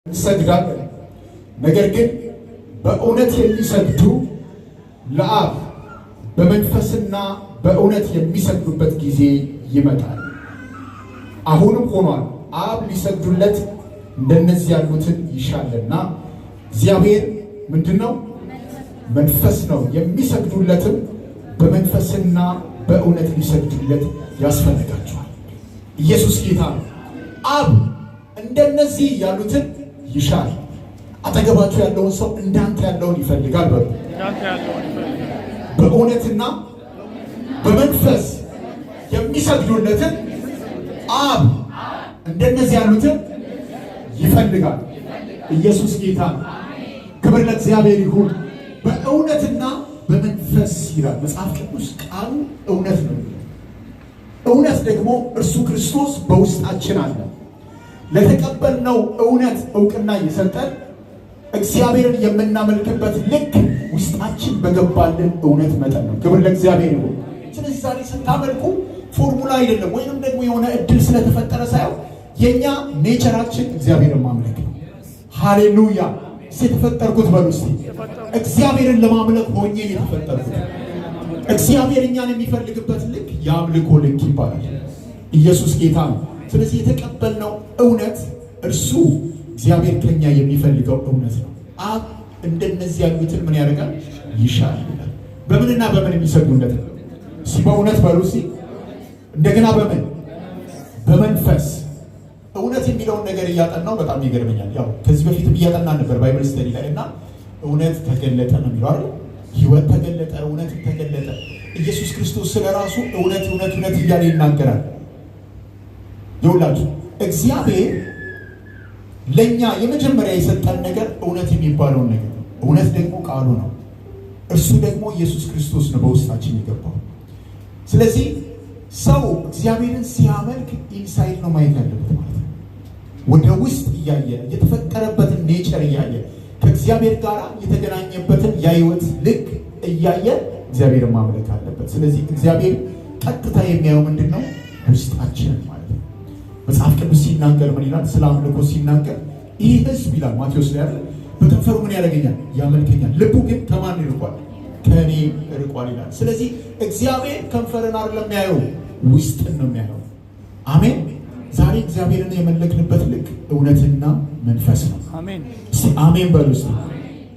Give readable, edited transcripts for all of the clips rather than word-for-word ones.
እንሰግዳለን። ነገር ግን በእውነት የሚሰግዱ ለአብ በመንፈስና በእውነት የሚሰግዱበት ጊዜ ይመጣል፣ አሁንም ሆኗል። አብ ሊሰግዱለት እንደነዚህ ያሉትን ይሻልና። እግዚአብሔር ምንድነው? መንፈስ ነው። የሚሰግዱለትም በመንፈስና በእውነት ሊሰግዱለት ያስፈልጋቸዋል። ኢየሱስ ጌታ ነው። አብ እንደነዚህ ያሉትን ይሻል። አጠገባችሁ ያለውን ሰው እንዳንተ ያለውን ይፈልጋል በሉ። በእውነትና በመንፈስ የሚሰግዱለትን አብ እንደነዚህ ያሉትን ይፈልጋል። ኢየሱስ ጌታ ነው። ክብር ለእግዚአብሔር ይሁን። በእውነትና በመንፈስ ይላል መጽሐፍ ቅዱስ። ቃሉ እውነት ነው። እውነት ደግሞ እርሱ ክርስቶስ በውስጣችን አለ። ለተቀበልነው እውነት እውቅና እየሰጠን እግዚአብሔርን የምናመልክበት ልክ ውስጣችን በገባልን እውነት መጠን ነው። ክብር ለእግዚአብሔር ይሁን። ስለዚህ ዛሬ ስታመልኩ ፎርሙላ አይደለም፣ ወይንም ደግሞ የሆነ እድል ስለተፈጠረ ሳይሆን የኛ ኔቸራችን እግዚአብሔርን ማምለክ ነው። ሃሌሉያ! የተፈጠርኩት በሉ እስቲ እግዚአብሔርን ለማምለክ ሆኜ የተፈጠርኩት። እግዚአብሔር እኛን የሚፈልግበት ልክ የአምልኮ ልክ ይባላል። ኢየሱስ ጌታ ነው። ስለዚህ የተቀበልነው እውነት እርሱ እግዚአብሔር ከኛ የሚፈልገው እውነት ነው። አብ እንደነዚህ ያሉትን ምን ያደርጋል? ይሻል። በምንና በምን የሚሰግዱለት ነው? በእውነት በሉ እስቲ እንደገና በምን? በመንፈስ። እውነት የሚለውን ነገር እያጠናው በጣም ይገርመኛል። ያው ከዚህ በፊትም እያጠናን ነበር ባይብል ስተዲ ላይ እና እውነት ተገለጠ ነው የሚለው አይደል? ህይወት ተገለጠ፣ እውነት ተገለጠ። ኢየሱስ ክርስቶስ ስለራሱ እውነት እውነት እውነት እያለ ይናገራል። ይውላችሁ እግዚአብሔር ለኛ የመጀመሪያ የሰጠን ነገር እውነት የሚባለውን ነገር ነው። እውነት ደግሞ ቃሉ ነው። እርሱ ደግሞ ኢየሱስ ክርስቶስ ነው በውስጣችን የገባው። ስለዚህ ሰው እግዚአብሔርን ሲያመልክ ኢንሳይድ ነው ማየት ያለበት ማለት ነው። ወደ ውስጥ እያየ የተፈጠረበትን ኔቸር እያየ ከእግዚአብሔር ጋር የተገናኘበትን የህይወት ልክ እያየ እግዚአብሔርን ማምለክ አለበት። ስለዚህ እግዚአብሔር ቀጥታ የሚያየው ምንድን ነው? ውስጣችንን ማለት ነው። መጽሐፍ ቅዱስ ሲናገር ምን ይላል? ስለ አምልኮ ሲናገር ይህ ህዝብ ይላል ማቴዎስ ላይ ያለ በከንፈሩ ምን ያደርገኛል? ያመልከኛል፣ ልቡ ግን ከማን ይርቋል? ከእኔ ርቋል ይላል። ስለዚህ እግዚአብሔር ከንፈርን አይደለም የሚያየው፣ ውስጥን ነው የሚያየው። አሜን። ዛሬ እግዚአብሔርን የመለክንበት ልክ እውነትና መንፈስ ነው። አሜን። አሜን በሉ እስቲ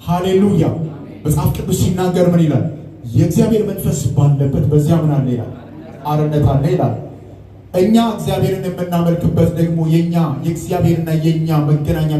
ሃሌሉያ። መጽሐፍ ቅዱስ ሲናገር ምን ይላል? የእግዚአብሔር መንፈስ ባለበት በዚያ ምን አለ ይላል? አርነት አለ ይላል። እኛ እግዚአብሔርን የምናመልክበት ደግሞ የኛ የእግዚአብሔርና የኛ መገናኛ